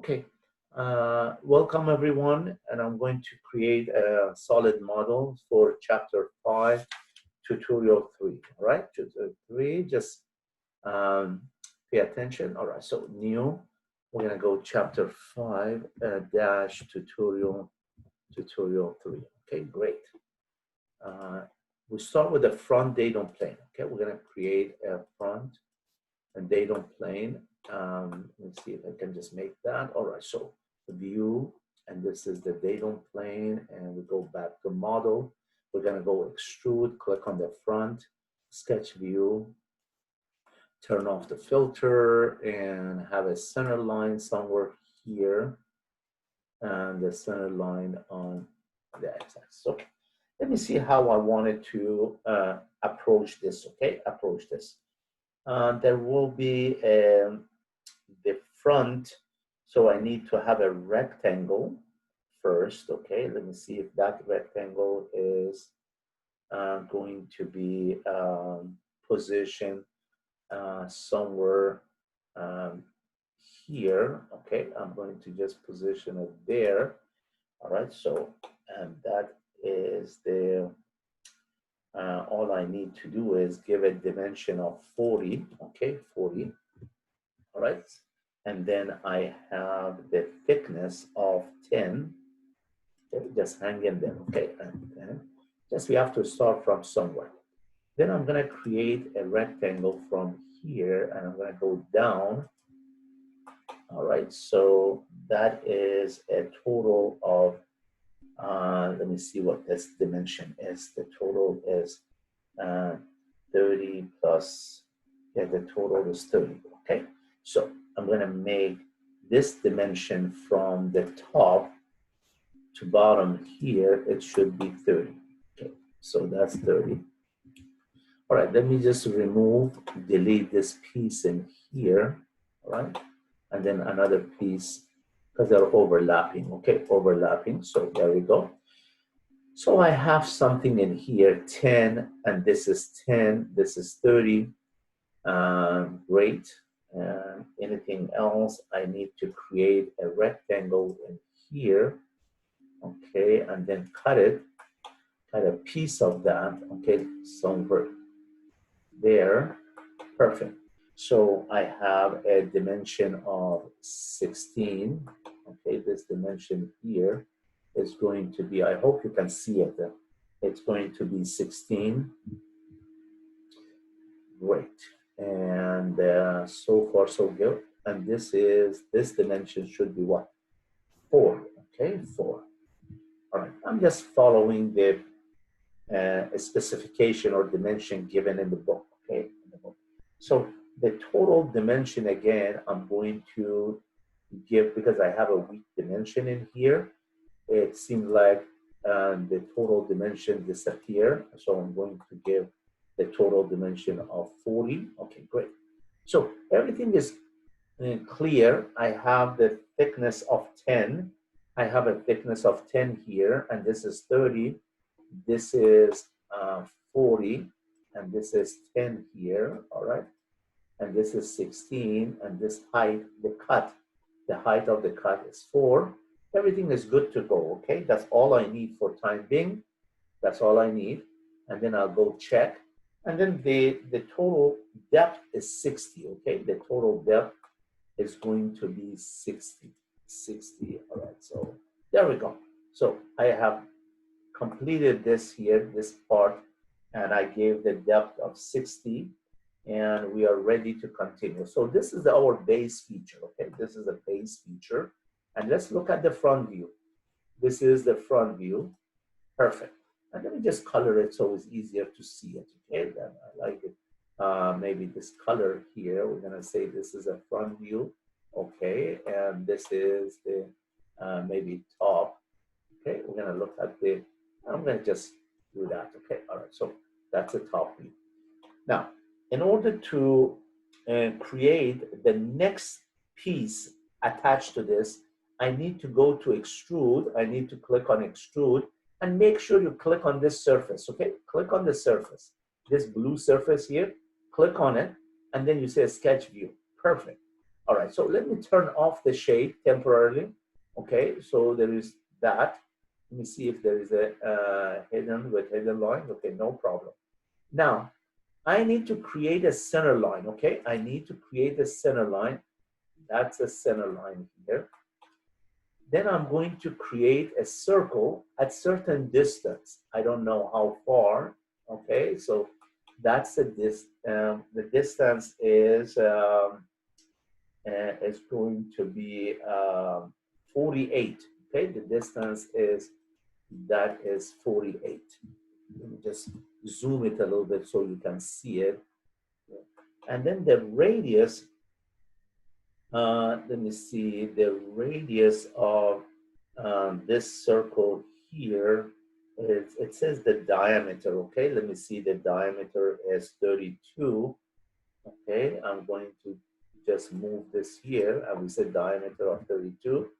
Okay, welcome everyone, and I'm going to create a solid model for chapter 5, tutorial 3. All right, tutorial 3, just pay attention. All right, so new, we're gonna go chapter 5 dash tutorial 3. Okay, great. We start with the front datum plane. Okay, we're gonna create a front and datum plane. Let's see if I can just make that. All right, so view, and this is the datum plane, and we go back to model. We're gonna go extrude, click on the front, sketch view, turn off the filter, and have a center line somewhere here, and the center line on the x-axis. So let me see how I wanted to approach this, okay? Approach this. There will be the front, so I need to have a rectangle first, okay? Let me see if that rectangle is going to be positioned somewhere here, okay? I'm going to just position it there, all right? So, and that is the, all I need to do is give a dimension of 40, okay, 40, all right? And then I have the thickness of 10, okay, just hang in there, okay? And just we have to start from somewhere. Then I'm gonna create a rectangle from here, and I'm gonna go down, all right? So that is a total of, let me see what this dimension is. The total is 30 plus, yeah, the total is 30, okay? So I'm gonna make this dimension from the top to bottom here, it should be 30, okay? So that's 30. All right, let me just remove, delete this piece in here, all right? And then another piece, because they're overlapping, okay? Overlapping, so there we go. So I have something in here, 10, and this is 10, this is 30. Great. Anything else? I need to create a rectangle in here, okay, and then cut a piece of that, okay, somewhere there. Perfect. So I have a dimension of 16, okay, this dimension here is going to be, I hope you can see it, it's going to be 16. Great. And so far so good. And this dimension should be what? 4, okay, 4. All right, I'm just following the specification or dimension given in the book, okay? So the total dimension, again, I'm going to give, because I have a weak dimension in here, it seems like the total dimension disappear. So I'm going to give the total dimension of 40. Okay, great. So everything is clear. I have the thickness of 10. I have a thickness of 10 here, and this is 30. This is 40, and this is 10 here, all right? And this is 16, and this height, the height of the cut is 4. Everything is good to go, okay? That's all I need for time being. That's all I need. And then I'll go check. And then the total depth is 60, okay? The total depth is going to be 60, all right? So there we go. So I have completed this here, this part, and I gave the depth of 60, and we are ready to continue. So this is our base feature, okay? This is a base feature. And let's look at the front view. This is the front view. Perfect. And let me just color it so it's easier to see it, okay? Then I like it. Maybe this color here, we're gonna say this is a front view, okay? And this is the maybe top, okay? We're gonna look at the, I'm gonna just do that, okay? All right, so that's the top view. Now, in order to create the next piece attached to this, I need to go to extrude. I need to click on extrude, and make sure you click on this surface, okay? Click on the surface, this blue surface here, click on it, and then you say sketch view. Perfect. All right, so let me turn off the shade temporarily. Okay, so there is that. Let me see if there is a hidden with hidden line. Okay, no problem. Now, I need to create a center line, okay? I need to create a center line. That's a center line here. Then I'm going to create a circle at certain distance. I don't know how far, okay? So that's the distance is going to be 48, okay? The distance is, that is 48. Let me just zoom it a little bit so you can see it. And then the radius, let me see, the radius of this circle here, it says the diameter, okay? Let me see, the diameter is 32, okay? I'm going to just move this here, and we said diameter of 32.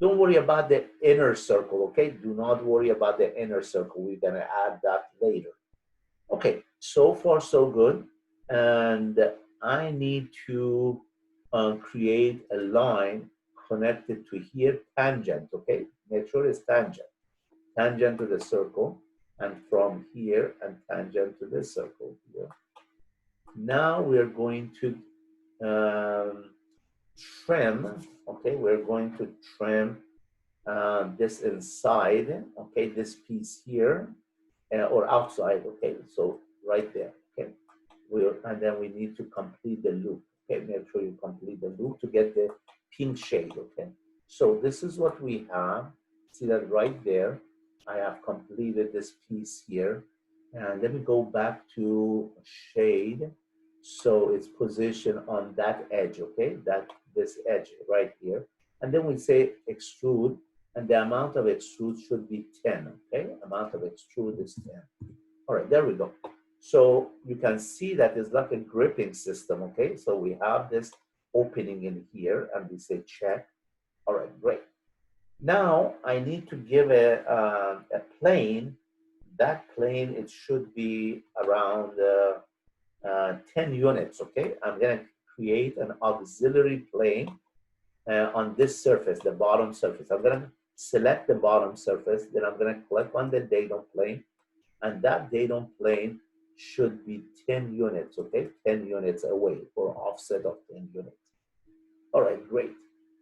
Don't worry about the inner circle, okay? Do not worry about the inner circle. We're gonna add that later. Okay, so far so good. And I need to create a line connected to here, tangent, okay? Make sure it's tangent to the circle, and from here, and tangent to this circle here. Now we're going to trim, okay? We're going to trim this inside, okay? This piece here, or outside, okay? So right there, okay? And then we need to complete the loop, okay? Make sure you complete the loop to get the pink shade, okay? So this is what we have. See that right there? I have completed this piece here. And let me go back to shade. So it's positioned on that edge, okay? This edge right here. And then we say extrude, and the amount of extrude should be 10, okay? Amount of extrude is 10. All right, there we go. So you can see that it's like a gripping system, okay? So we have this opening in here, and we say check. All right, great. Now I need to give a plane. That plane, it should be around 10 units, okay? I'm gonna create an auxiliary plane on this surface, the bottom surface. I'm gonna select the bottom surface, then I'm gonna click on the datum plane, and that datum plane should be 10 units, okay? 10 units away, or offset of 10 units. All right, great.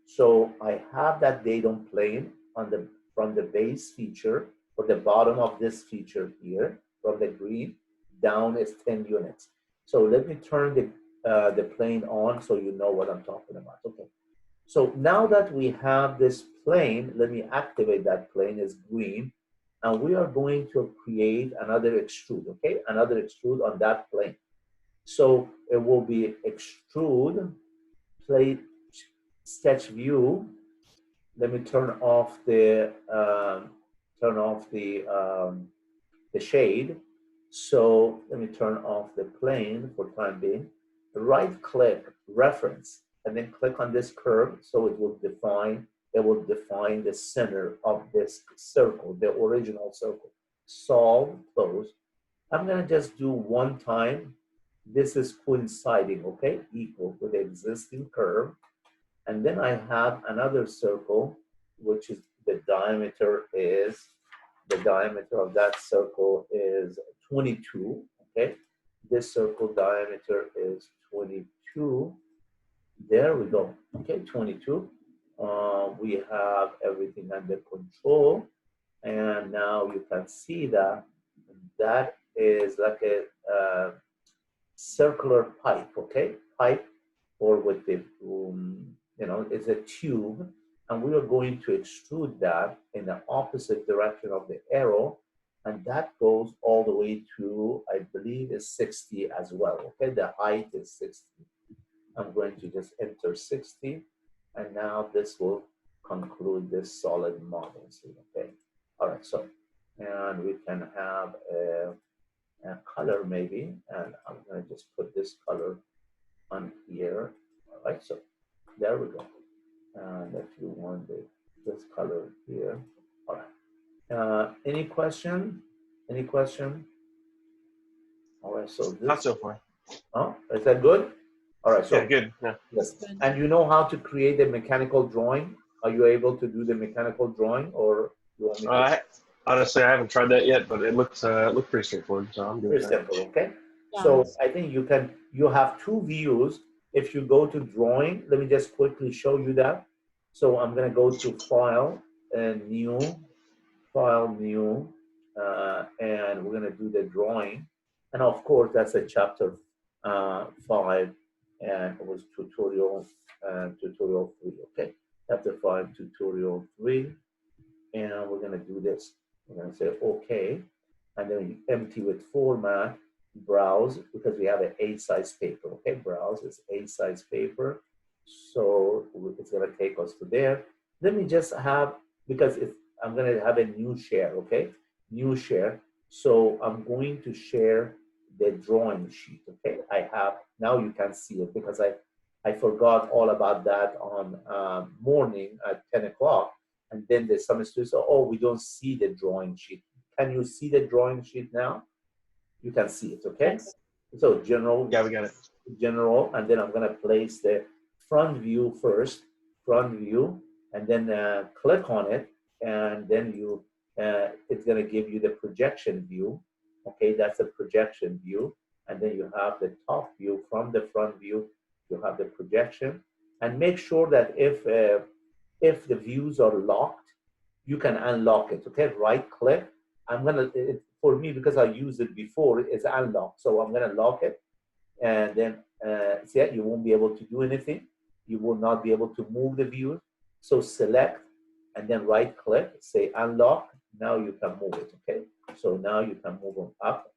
So I have that datum plane on from the base feature, or the bottom of this feature here, from the green, down is 10 units. So let me turn the plane on so you know what I'm talking about, okay? So now that we have this plane, let me activate that plane as green, and we are going to create another extrude, okay? Another extrude on that plane. So it will be extrude, plate, sketch view. Let me turn off the shade. So let me turn off the plane for time being. Right click, reference, and then click on this curve, so it will define the center of this circle, the original circle. Solve, close. I'm gonna just do one time. This is coinciding, okay? Equal to the existing curve. And then I have another circle, which is the diameter of that circle is 22, okay? This circle diameter is 22. There we go, okay, 22. We have everything under control. And now you can see that that is like a circular pipe, okay? Pipe, or with the, it's a tube. And we are going to extrude that in the opposite direction of the arrow. And that goes all the way to, I believe, is 60 as well, okay? The height is 60. I'm going to just enter 60. And now this will conclude this solid model, okay? All right, so, and we can have a color maybe, and I'm gonna just put this color on here. All right, so there we go. And if you want this color here. All right. Any question? Any question? All right, so this. Not so far. Oh, is that good? All right, so Yeah, good. Yeah. yes. And you know how to create a mechanical drawing? Are you able to do the mechanical drawing, or you want me to? Honestly, I haven't tried that yet, but it looks pretty straightforward, so I'm good with Very that. simple, okay? So I think you have two views. If you go to drawing, let me just quickly show you that. So I'm gonna go to file and new, file new, and we're gonna do the drawing. And of course, that's a chapter 5, and it was tutorial 3, okay? Chapter 5, tutorial 3, and we're gonna do this. We're gonna say okay, and then you empty with format, browse, because we have an A-size paper, okay? Browse is A-size paper, so it's gonna take us to there. Let me just have, because I'm gonna have a new share, okay? New share, so I'm going to share the drawing sheet, okay? I have, now you can see it, because I forgot all about that on morning at 10 o'clock. And then there's some students say, oh, we don't see the drawing sheet. Can you see the drawing sheet now? You can see it, okay? Yes. So general, Yeah, we got it. General, and then I'm gonna place the front view first, front view, and then click on it, and then it's gonna give you the projection view, okay? That's a projection view, and then you have the top view. From the front view, you have the projection, and make sure that if the views are locked, you can unlock it, okay? Right click. For me, because I used it before, it's unlocked. So I'm gonna lock it, and then see, you won't be able to do anything. You will not be able to move the view. So select, and then right click, say unlock. Now you can move it, okay? So now you can move them up,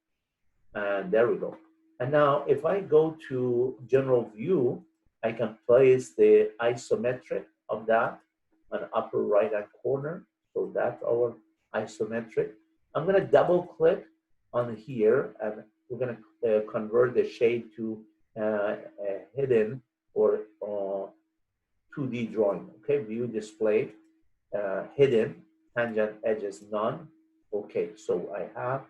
and there we go. And now if I go to general view, I can place the isometric of that on upper right hand corner. So that's our isometric. I'm gonna double click on here, and we're gonna convert the shade to hidden or 2D drawing, okay? View display, hidden, tangent edges none. Okay, so I have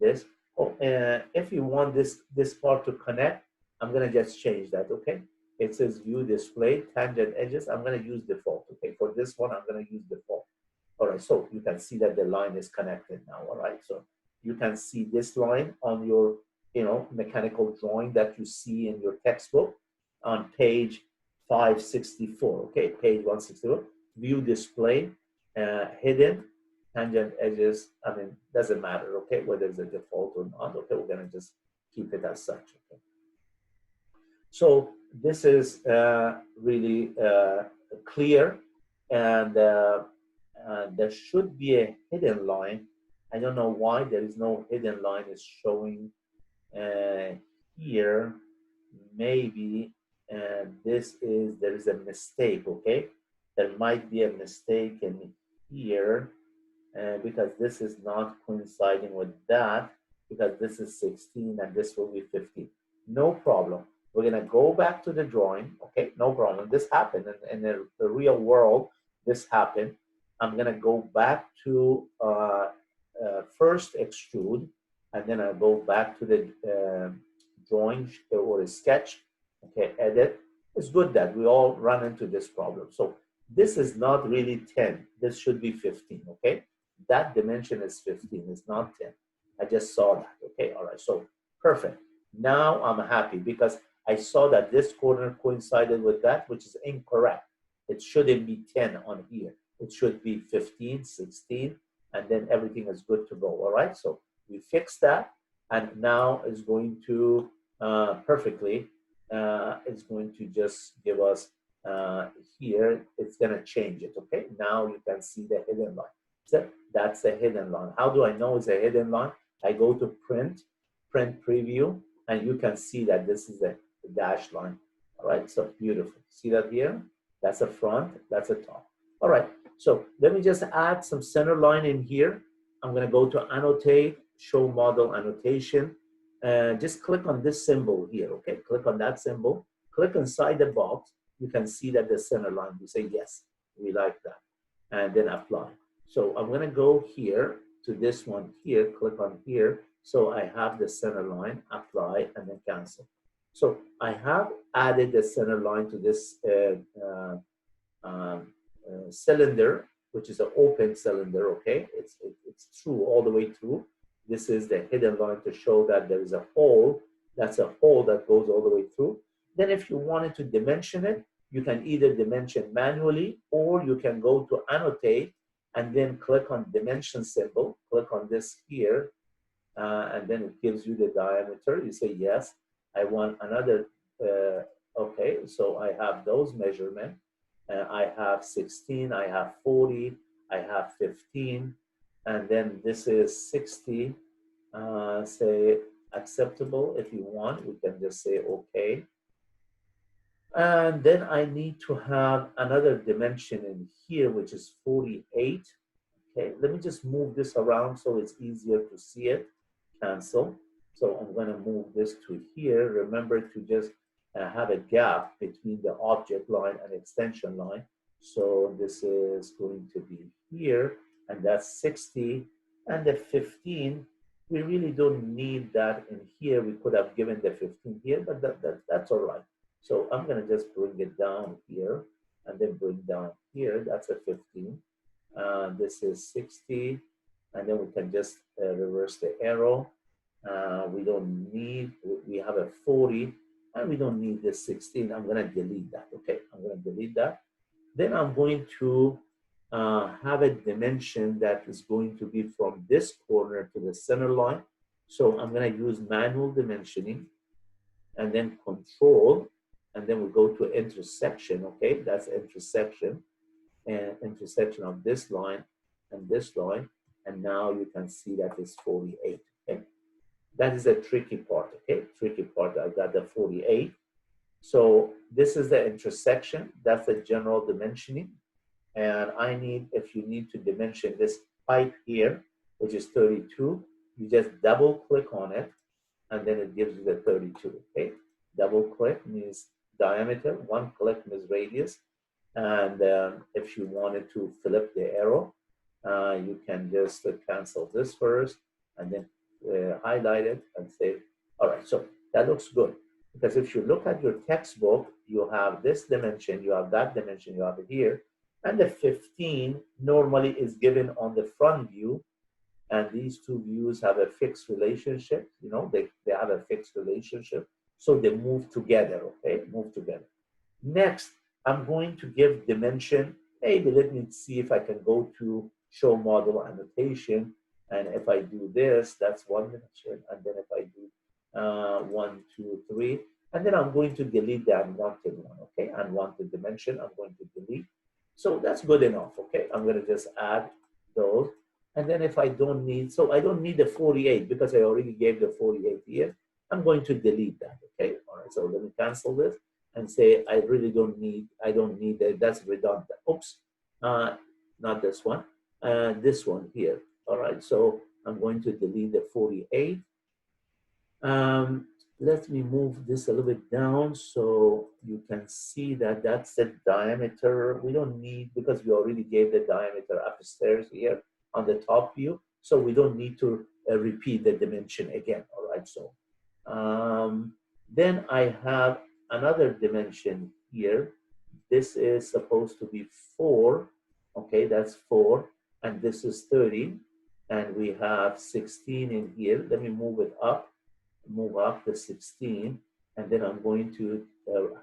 this. Oh, if you want this part to connect, I'm gonna just change that, okay? It says view display, tangent edges. I'm gonna use default, okay? For this one, I'm gonna use default. All right, so you can see that the line is connected now, all right? So you can see this line on your, mechanical drawing that you see in your textbook on page 564, okay? Page 164, view display, hidden, tangent edges, doesn't matter, okay, whether it's a default or not, okay, we're gonna just keep it as such, okay. So this is really clear, and there should be a hidden line. I don't know why there is no hidden line is showing here. Maybe there is a mistake, okay? There might be a mistake in here, because this is not coinciding with that, because this is 16 and this will be 15. No problem. We're gonna go back to the drawing, okay? No problem. This happened in the real world. This happened. I'm gonna go back to first extrude, and then I'll go back to the drawing or a sketch, okay, edit. It's good that we all run into this problem. So this is not really 10. This should be 15, okay? That dimension is 15, it's not 10. I just saw that, okay? All right, so perfect. Now I'm happy because I saw that this corner coincided with that, which is incorrect. It shouldn't be 10 on here. It should be 15, 16, and then everything is good to go, all right? So we fixed that, and now it's going to perfectly, it's going to just give us here, it's gonna change it, okay? Now you can see the hidden line. So that's the hidden line. How do I know it's a hidden line? I go to print preview, and you can see that this is a dash line. All right, so beautiful. See that here? That's a front, that's a top. All right, so let me just add some center line in here. I'm gonna go to annotate, show model annotation. Just click on this symbol here, okay? Click on that symbol, click inside the box. You can see that the center line, you say, yes, we like that. And then apply. So I'm gonna go here to this one here, click on here. So I have the center line, apply, and then cancel. So I have added the center line to this cylinder, which is an open cylinder, okay? It's true all the way through. This is the hidden line to show that there is a hole. That's a hole that goes all the way through. Then if you wanted to dimension it, you can either dimension manually or you can go to annotate and then click on dimension symbol, click on this here, and then it gives you the diameter. You say, yes, I want another, okay, so I have those measurements. I have 16, I have 40, I have 15, and then this is 60. Say acceptable if you want. We can just say okay. And then I need to have another dimension in here, which is 48. Okay, let me just move this around so it's easier to see it. Cancel. So I'm going to move this to here. Remember to just have a gap between the object line and extension line. So this is going to be here, and that's 60. And the 15, we really don't need that in here. We could have given the 15 here, but that's all right. So I'm going to just bring it down here and then bring down here. That's a 15. This is 60. And then we can just reverse the arrow. We don't need, we have a 40, and we don't need this 16. I'm going to delete that. Okay, I'm going to delete that. Then I'm going to have a dimension that is going to be from this corner to the center line. So I'm going to use manual dimensioning and then control, and then we go to intersection. Okay, that's intersection, and intersection of this line and this line. And now you can see that it's 48. Okay, that is a tricky part. Okay, tricky part. I got the 48. So this is the intersection. That's the general dimensioning. And I need, if you need to dimension this pipe here, which is 32, you just double click on it, and then it gives you the 32. Okay, double click means diameter. One click means radius. And if you wanted to flip the arrow, you can just cancel this first and then highlight it and say, all right, so that looks good. Because if you look at your textbook, you have this dimension, you have that dimension, you have it here. And the 15 normally is given on the front view. And these two views have a fixed relationship. You know, they have a fixed relationship. So they move together, okay, move together. Next, I'm going to give dimension. Maybe let me see if I can go to show model annotation. And if I do this, that's one dimension. And then if I do 1, 2, 3, and then I'm going to delete the unwanted one, okay? Unwanted dimension, I'm going to delete. So that's good enough, okay? I'm going to just add those. And then if I don't need, so I don't need the 48 because I already gave the 48 here. I'm going to delete that, okay? All right, so let me cancel this and say I really don't need, I don't need that, that's redundant. Oops, not this one, this one here. All right, so I'm going to delete the 48. Let me move this a little bit down so you can see that that's the diameter. We don't need, because we already gave the diameter upstairs here on the top view, so we don't need to repeat the dimension again. All right, so then I have another dimension here. This is supposed to be 4. Okay, that's 4, and this is 30, and we have 16 in here. Let me move it up. Move up the 16, and then I'm going to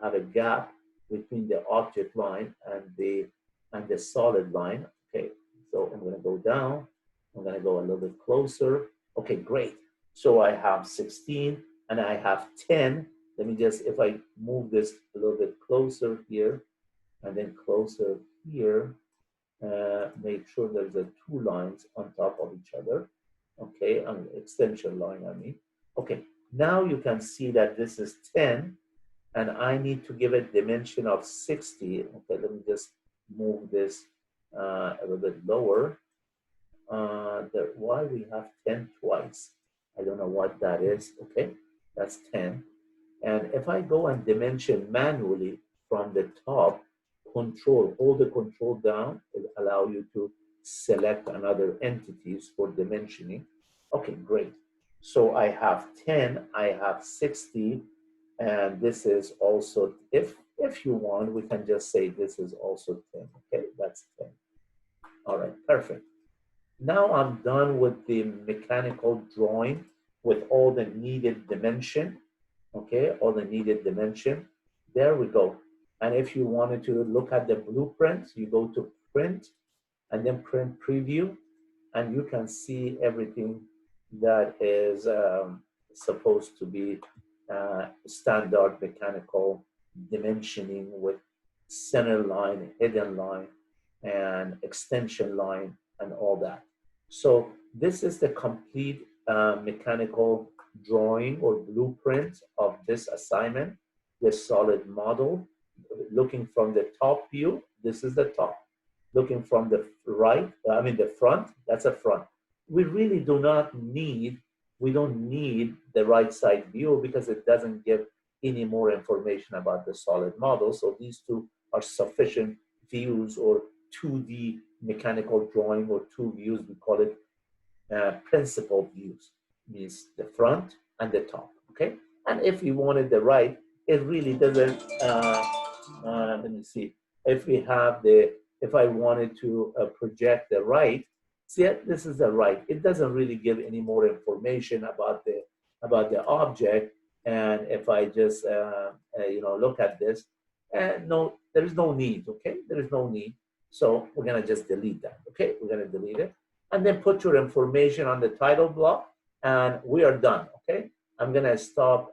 have a gap between the object line and the solid line. Okay, so I'm going to go down. I'm going to go a little bit closer. Okay, great. So I have 16 and I have 10. Let me just, if I move this a little bit closer here and then closer here, make sure there's a 2 lines on top of each other. Okay, an extension line, I mean. Okay, now you can see that this is 10, and I need to give it dimension of 60. Okay, let me just move this a little bit lower. Why we have 10 twice? I don't know what that is. Okay, that's 10. And if I go and dimension manually from the top, control, hold the control down, it allow you to select another entities for dimensioning. Okay, great. So I have 10, I have 60, And this is also, if you want, we can just say this is also 10. Okay, that's 10. All right, perfect. Now I'm done with the mechanical drawing with all the needed dimension. Okay, all the needed dimension. There we go. And if you wanted to look at the blueprint, you go to print and then print preview, and you can see everything that is supposed to be standard mechanical dimensioning with center line, hidden line, and extension line, and all that. So this is the complete mechanical drawing or blueprint of this assignment, this solid model. Looking from the top view, this is the top. Looking from the right, the front, that's a front. We really do not need, we don't need the right side view because it doesn't give any more information about the solid model. So these two are sufficient views, or 2D mechanical drawing, or two views, we call it principal views, means the front and the top, okay? And if you wanted the right, it really doesn't, let me see, if we have the, if I wanted to project the right, see, this is the right. It doesn't really give any more information about the object. And if I just look at this, no, there is no need. Okay, there is no need. So we're gonna just delete that. Okay, we're gonna delete it, and then put your information on the title block, and we are done. Okay, I'm gonna stop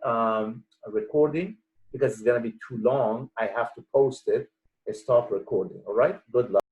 recording because it's gonna be too long. I have to post it. Stop recording. All right. Good luck.